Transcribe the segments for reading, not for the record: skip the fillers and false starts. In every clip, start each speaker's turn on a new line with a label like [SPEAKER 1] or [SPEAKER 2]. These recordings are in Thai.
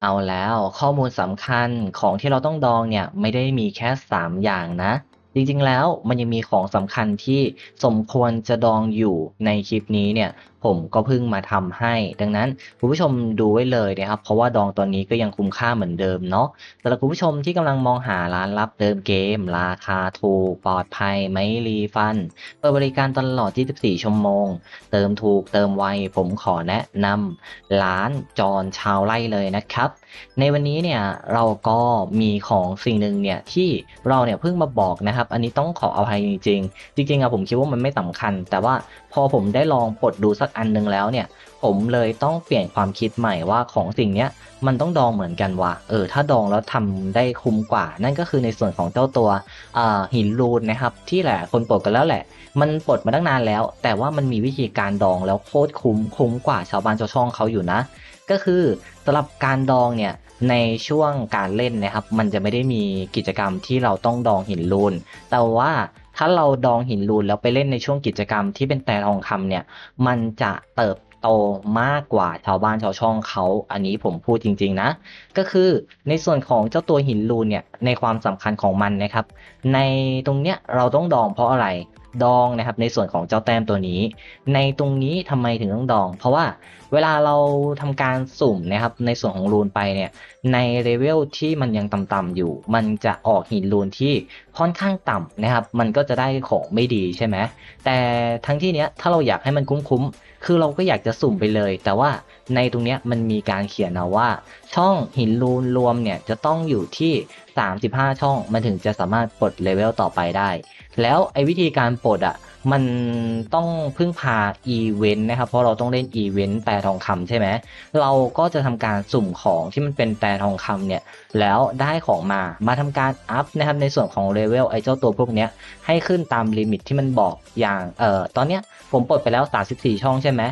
[SPEAKER 1] เอาแล้วข้อมูลสำคัญของที่เราต้องดองเนี่ยไม่ได้มีแค่3อย่างนะจริงๆแล้วมันยังมีของสำคัญที่สมควรจะดองอยู่ในคลิปนี้เนี่ยผมก็เพิ่งมาทำให้ดังนั้นคุณผู้ชมดูไว้เลยนะครับเพราะว่าดองตัวนี้ก็ยังคุ้มค่าเหมือนเดิมเนาะสำหรับคุณผู้ชมที่กำลังมองหาร้านรับเติมเกมราคาถูกปลอดภัยไม่รีฟันเปิดบริการตลอด24ชั่วโมงเติมถูกเติมไวผมขอแนะนำร้านจอนชาวไร่เลยนะครับ ในวันนี้เนี่ยเราก็มีของสิ่งหนึ่งเนี่ยที่เราเนี่ยเพิ่งมาบอกนะครับอันนี้ต้องขออภัยจริงๆอะผมคิดว่ามันไม่สำคัญแต่ว่าพอผมได้ลองปลดดูสักอันหนึ่งแล้วเนี่ยผมเลยต้องเปลี่ยนความคิดใหม่ว่าของสิ่งเนี้ยมันต้องดองเหมือนกันว่ะถ้าดองแล้วทำได้คุ้มกว่านั่นก็คือในส่วนของเจ้าตัวหินรูนนะครับที่แหละคนปลดกันแล้วแหละมันปลดมาตั้งนานแล้วแต่ว่ามันมีวิธีการดองแล้วโคตรคุ้มกว่าชาวบ้านชาวช่องเขาอยู่นะ ก็คือสำหรับการดองเนี่ยในช่วงการเล่นนะครับมันจะไม่ได้มีกิจกรรมที่เราต้องดองหินรูนแต่ว่าถ้าเราดองหินรูนแล้วไปเล่นในช่วงกิจกรรมที่เป็นแต่ทองคำเนี่ยมันจะเติบโตมากกว่าชาวบ้านชาวช่องเขาอันนี้ผมพูดจริงๆนะก็คือในส่วนของเจ้าตัวหินรูนเนี่ยในความสำคัญของมันนะครับในตรงเนี้ยเราต้องดองเพราะอะไรดองนะครับในส่วนของเจ้าแต้มตัวนี้ในตรงนี้ทำไมถึงต้องดองเพราะว่า เวลาเราทำการสุ่มนะครับในส่วนของรูนไปเนี่ยในเลเวลที่มันยังต่ำๆอยู่มันจะออกหินรูนที่ค่อนข้างต่ำนะครับมันก็จะได้ของไม่ดีใช่ไหมแต่ทั้งที่เนี้ยถ้าเราอยากให้มันคุ้มๆคือเราก็อยากจะสุ่มไปเลยแต่ว่าในตรงเนี้ยมันมีการเขียนเอาว่าช่องหินรูนรวมเนี่ยจะต้องอยู่ที่35ช่องมันถึงจะสามารถปลดเลเวลต่อไปได้แล้วไอ้วิธีการปลดอ่ะ มันต้องพึ่งพาอีเวนต์นะครับเพราะเราต้องเล่นอีเวนต์แปรทองคำใช่ไหมเราก็จะทำการสุ่มของที่มันเป็นแปรทองคำเนี่ยแล้วได้ของมาทำการอัพนะครับในส่วนของเลเวลไอ้เจ้าตัวพวกเนี้ยให้ขึ้นตามลิมิตที่มันบอกอย่างตอนเนี้ยผมปลดไปแล้ว34ช่องใช่ไหม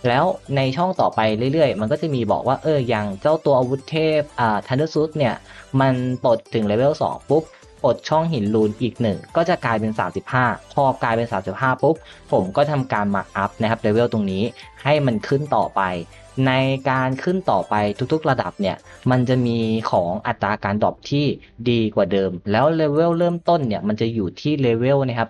[SPEAKER 1] แล้วในช่องต่อไปเรื่อยๆมันก็จะมีบอกว่าอย่างเจ้าตัวอาวุธเทพทันเดอร์ซูเนี่ยมันปลดถึงเลเวล2ปุ๊บ ปลดช่องหินรูนอีก1ก็จะกลายเป็น35พอกลายเป็น35ปุ๊บผมก็ทำการมาอัพนะครับเลเวลตรงนี้ให้มันขึ้นต่อไปในการขึ้นต่อไปทุกๆระดับเนี่ยมันจะมีของอัตราการดรอปที่ดีกว่าเดิมแล้วเลเวลเริ่มต้นเนี่ยมันจะอยู่ที่เลเวลนะครับ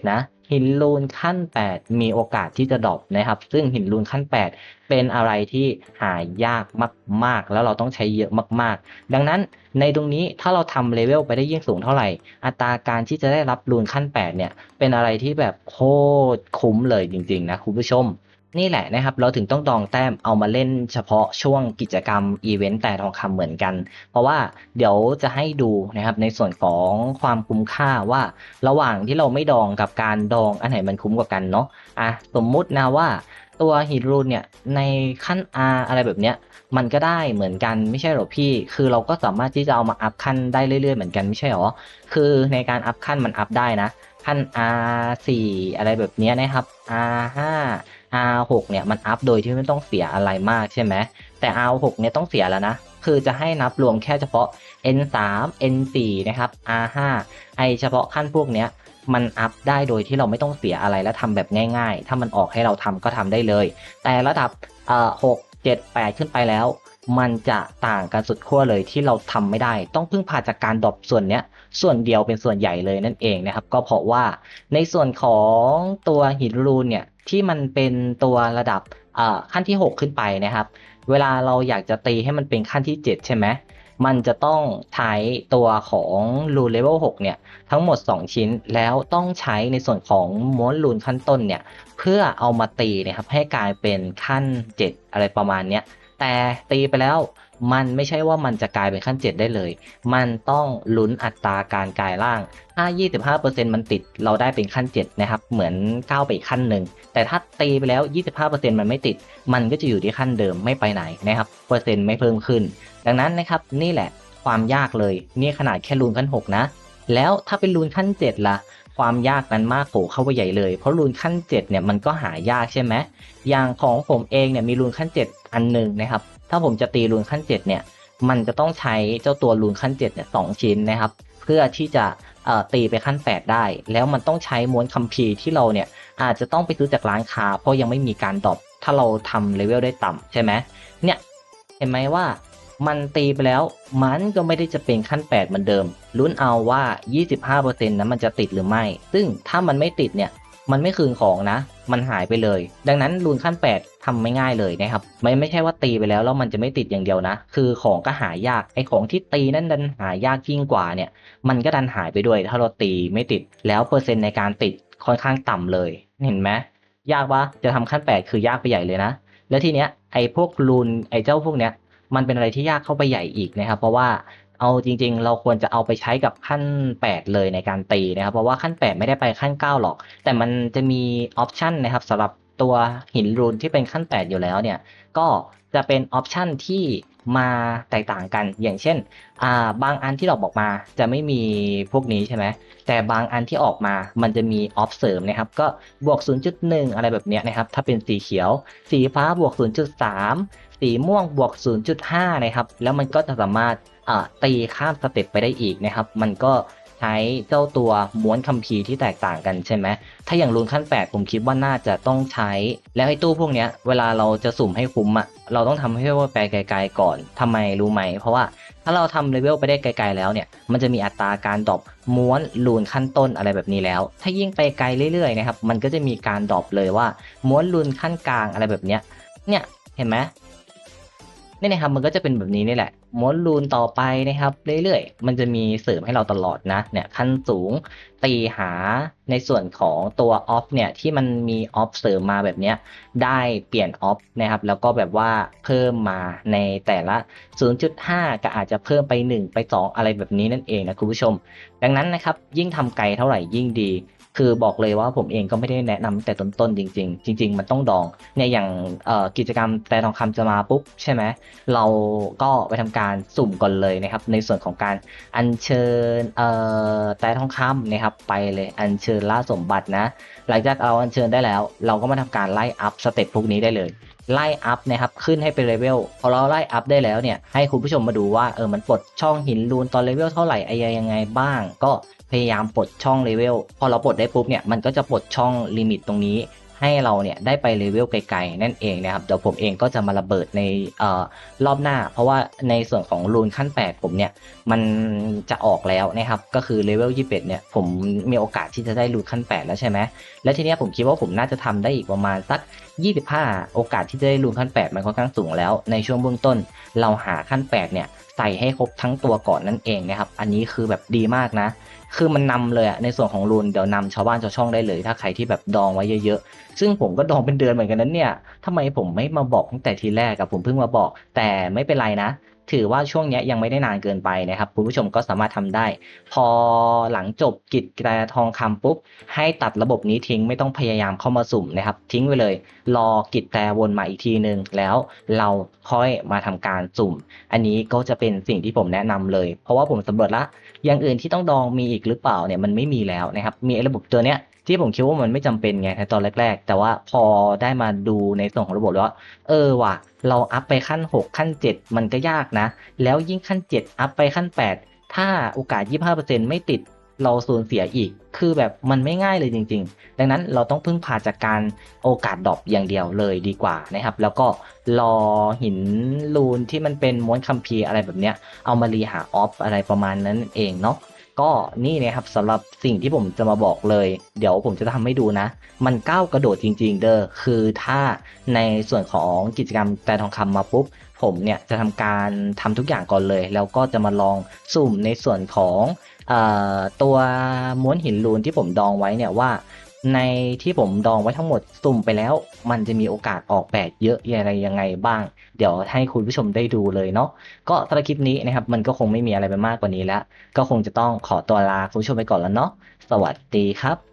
[SPEAKER 1] 21นะหินรูนขั้น8มีโอกาสที่จะดรอปนะครับซึ่งหินรูนขั้น8เป็นอะไรที่หายากมากๆแล้วเราต้องใช้เยอะมากๆดังนั้น ในตรงนี้ถ้าเราทำเลเวลไปได้ยิ่งสูงเท่าไหร่อัตราการที่จะได้รับรูนขั้น8เนี่ยเป็นอะไรที่แบบโคตรคุ้มเลยจริงๆนะคุณผู้ชมนี่แหละนะครับเราถึงต้องดองแต้มเอามาเล่นเฉพาะช่วงกิจกรรมอีเวนต์แต่ทองคำเหมือนกันเพราะว่าเดี๋ยวจะให้ดูนะครับในส่วนของความคุ้มค่าว่าระหว่างที่เราไม่ดองกับการดองอันไหนมันคุ้มกว่ากันเนาะสมมุตินะว่าตัวฮีรูนเนี่ยในขั้น R อะไรแบบเนี้ย มันก็ได้เหมือนกันไม่ใช่หรอพี่ คือเราก็สามารถที่จะเอามาอัพขั้นได้เรื่อยๆเหมือนกันไม่ใช่หรอ คือในการอัพขั้นมันอัพได้นะขั้น R4 อะไรแบบนี้นะครับ R5 R6 เนี่ยมันอัพโดยที่ไม่ต้องเสียอะไรมากใช่ไหมแต่ R6 เนี่ยต้องเสียแล้วนะคือจะให้นับรวมแค่เฉพาะ N3 N4 นะครับ R5 ไอเฉพาะขั้นพวกเนี้ยมันอัพได้โดยที่เราไม่ต้องเสียอะไรและทำแบบง่ายๆถ้ามันออกให้เราทำก็ทำได้เลยแต่ระดับ6 7 8ขึ้นไปแล้วมันจะต่างกันสุดขั้วเลยที่เราทำไม่ได้ต้องพึ่งพาจากการดรอปส่วนเนี้ยส่วนเดียวเป็นส่วนใหญ่เลยนั่นเองนะครับก็เพราะว่าในส่วนของตัวหินรูนเนี่ยที่มันเป็นตัวระดับขั้นที่6ขึ้นไปนะครับเวลาเราอยากจะตีให้มันเป็นขั้นที่7ใช่ไหมมันจะต้องใช้ตัวของรูนเลเวล6เนี่ยทั้งหมด2ชิ้นแล้วต้องใช้ในส่วนของม้วนรูนขั้นต้นเนี่ย เพื่อเอามาตีนะครับให้กลายเป็นขั้น7อะไรประมาณเนี้ยแต่ตีไปแล้วมันไม่ใช่ว่ามันจะกลายเป็นขั้น7ได้เลยมันต้องลุ้นอัตราการกลายร่างถ้า25%มันติดเราได้เป็นขั้น7นะครับเหมือนก้าวไปอีกขั้นหนึ่งแต่ถ้าตีไปแล้ว25%มันไม่ติดมันก็จะอยู่ที่ขั้นเดิมไม่ไปไหนนะครับเปอร์เซ็นต์ไม่เพิ่มขึ้นดังนั้นนะครับนี่แหละความยากเลยนี่ขนาดแค่รูนขั้น6นะแล้วถ้าเป็นรูนขั้น7ล่ะ ความยากนั้นมากโผเข้าไปใหญ่เลยเพราะรูนขั้น7เนี่ยมันก็หายากใช่ไหมอย่างของผมเองเนี่ยมีรูนขั้น7อันหนึ่งนะครับถ้าผมจะตีรูนขั้น7เนี่ยมันจะต้องใช้เจ้าตัวรูนขั้น7เนี่ย2ชิ้นนะครับเพื่อที่จะตีไปขั้น8ได้แล้วมันต้องใช้ม้วนคัมภีร์ที่เราเนี่ยอาจจะต้องไปซื้อจากร้านค้าเพราะยังไม่มีการดรอปถ้าเราทำเลเวลได้ต่ำใช่ไหมเนี่ยเห็นไหมว่า มันตีไปแล้วมันก็ไม่ได้จะเป็นขั้น8เหมือนเดิมลุ้นเอาว่า 25% นั้นมันจะติดหรือไม่ซึ่งถ้ามันไม่ติดเนี่ยมันไม่คืนของนะมันหายไปเลยดังนั้นรูนขั้น8ทำไม่ง่ายเลยนะครับไม่ใช่ว่าตีไปแล้วมันจะไม่ติดอย่างเดียวนะคือของก็หายากไอ้ของที่ตีนั่นดันหายากยิ่งกว่าเนี่ยมันก็ดันหายไปด้วยถ้าเราตีไม่ติดแล้วเปอร์เซ็นต์ในการติดค่อนข้างต่ำเลยเห็นไหมยากปะจะทำขั้น8คือยากไปใหญ่เลยนะแล้วทีเนี้ยไอ้พวกรูนไอ้เจ้าพวกเนี้ย มันเป็นอะไรที่ยากเข้าไปใหญ่อีกนะครับเพราะว่าเอาจริงๆเราควรจะเอาไปใช้กับขั้น8เลยในการตีนะครับเพราะว่าขั้น8ไม่ได้ไปขั้น9หรอกแต่มันจะมีออปชันนะครับสำหรับตัวหินรูนที่เป็นขั้น8อยู่แล้วเนี่ยก็จะเป็นออปชันที่มาแตกต่างกันอย่างเช่นบางอันที่เราบอกมาจะไม่มีพวกนี้ใช่ไหมแต่บางอันที่ออกมามันจะมีออฟเสริมนะครับก็บวก 0.1 อะไรแบบเนี้ยนะครับถ้าเป็นสีเขียวสีฟ้าบวก 0.3สีม่วงบวก 0.5 นะครับแล้วมันก็จะสามารถตีข้ามสเต็ปไปได้อีกนะครับมันก็ใช้เจ้าตัวม้วนคัมภีร์ที่แตกต่างกันใช่ไหมถ้าอย่างรูนขั้น8ผมคิดว่าน่าจะต้องใช้แล้วไอ้ตู้พวกเนี้ยเวลาเราจะสุ่มให้คุ้มอ่ะเราต้องทำให้เลเวลไปไกลๆก่อนทำไมรู้ไหมเพราะว่าถ้าเราทำเลเวลไปได้ไกลๆแล้วเนี่ยมันจะมีอัตราการดรอปม้วนรูนขั้นต้นอะไรแบบนี้แล้วถ้ายิ่งไปไกลเรื่อยๆนะครับมันก็จะมีการดรอปเลยว่าม้วนรูนขั้นกลางอะไรแบบเนี้ยเนี่ยเห็นไหม นี่นะครับมันก็จะเป็นแบบนี้นี่แหละม้วนรูนต่อไปนะครับเรื่อยๆมันจะมีเสริมให้เราตลอดนะเนี่ยขั้นสูงตีหาในส่วนของตัวออฟเนี่ยที่มันมีออฟเสริมมาแบบเนี้ยได้เปลี่ยนออฟนะครับแล้วก็แบบว่าเพิ่มมาในแต่ละ 0.5 ก็อาจจะเพิ่มไป1ไป2อะไรแบบนี้นั่นเองนะคุณผู้ชมดังนั้นนะครับยิ่งทำไกลเท่าไหร่ยิ่งดีคือบอกเลยว่าผมเองก็ไม่ได้แนะนำแต่ต้นๆจริงๆจริงๆมันต้องดองเนี่ยอย่างกิจกรรมแต่ทองคำจะมาปุ๊บใช่ไหม เราก็ไปทำการสุ่มก่อนเลยนะครับในส่วนของการอัญเชิญแต่ทองคำนะครับไปเลยอัญเชิญล่าสมบัตินะหลังจากเราอัญเชิญได้แล้วเราก็มาทำการไล่อัพสเต็ปพวกนี้ได้เลยไล่อัพนะครับขึ้นให้เป็นเลเวลพอเราไล่อัพได้แล้วเนี่ยให้คุณผู้ชมมาดูว่ามันปลดช่องหินรูนตอนเลเวลเท่าไหร่ยังไงบ้างก็พยายามปลดช่องเลเวลพอเราปลดได้ปุ๊บเนี่ยมันก็จะปลดช่องลิมิตตรงนี้ให้เราเนี่ยได้ไปเลเวลไกลๆนั่นเองนะครับเดี๋ยวผมเองก็จะมาระเบิดในรอบหน้าเพราะว่าในส่วนของรูนขั้น8ผมเนี่ยมันจะออกแล้วนะครับก็คือเลเวล21เนี่ยผมมีโอกาสที่จะได้รูนขั้น8แล้วใช่ไหมและทีเนี้ยผมคิดว่าผมน่าจะทำได้อีกประมาณสัก25โอกาสที่จะได้รูนขั้น8มันค่อนข้างสูงแล้วในช่วงเบื้องต้นเราหาขั้น8เนี่ยใส่ให้ครบทั้งตัวก่อนนั่นเองนะครับอันนี้คือแบบดีมากนะคือมันนำเลยอะในส่วนของรูนเดี๋ยวนำชาวบ้านชาวช่องได้เลยถ้าใครที่แบบดองไว้เยอะๆซึ่งผมก็ดองเป็นเดือนเหมือนกันนั้นเนี่ยทำไมผมไม่มาบอกตั้งแต่ทีแรกอะผมเพิ่งมาบอกแต่ไม่เป็นไรนะถือว่าช่วงนี้ยังไม่ได้นานเกินไปนะครับคุณผู้ชมก็สามารถทำได้พอหลังจบกิจแตรทองคำปุ๊บให้ตัดระบบนี้ทิ้งไม่ต้องพยายามเข้ามาสุ่มนะครับทิ้งไว้เลยรอกิจแตรวนมาอีกทีนึงแล้วเราค่อยมาทำการสุ่มอันนี้ก็จะเป็นสิ่งที่ผมแนะนำเลยเพราะว่าผมสำรวจละ อย่างอื่นที่ต้องดองมีอีกหรือเปล่าเนี่ยมันไม่มีแล้วนะครับมีไอ้ระบบตัวเนี้ยที่ผมคิดว่ามันไม่จำเป็นไงในตอนแรกๆแต่ว่าพอได้มาดูในส่วนของระบบแล้วว่าว่ะเราอัพไปขั้น6ขั้น7มันก็ยากนะแล้วยิ่งขั้น7อัพไปขั้น8ถ้าโอกาส25%ไม่ติดเราสูญเสียอีกคือแบบมันไม่ง่ายเลยจริงๆดังนั้นเราต้องพึ่งพาจากการโอกาสดรอปอย่างเดียวเลยดีกว่านะครับแล้วก็รอหินรูนที่มันเป็นม้วนคัมภีร์อะไรแบบเนี้ย เอามารีหาออฟอะไรประมาณนั้นเองเนาะก็นี่นะครับสำหรับสิ่งที่ผมจะมาบอกเลยเดี๋ยวผมจะทำให้ดูนะมันก้าวกระโดดจริงๆเด้อคือถ้าในส่วนของกิจกรรมแต่ทองคำมาปุ๊บผมเนี่ยจะทำการทำทุกอย่างก่อนเลยแล้วก็จะมาลองสุ่มในส่วนของตัวม้วนหินรูนที่ผมดองไว้เนี่ยว่าในที่ผมดองไว้ทั้งหมดสุ่มไปแล้วมันจะมีโอกาสออกแปดเยอะอะไรยังไงบ้างเดี๋ยวให้คุณผู้ชมได้ดูเลยเนาะ ก็สำหรับคลิปนี้นะครับมันก็คงไม่มีอะไรไปมากกว่านี้แล้วก็คงจะต้องขอตัวลาคุณผู้ชมไปก่อนแล้วเนาะสวัสดีครับ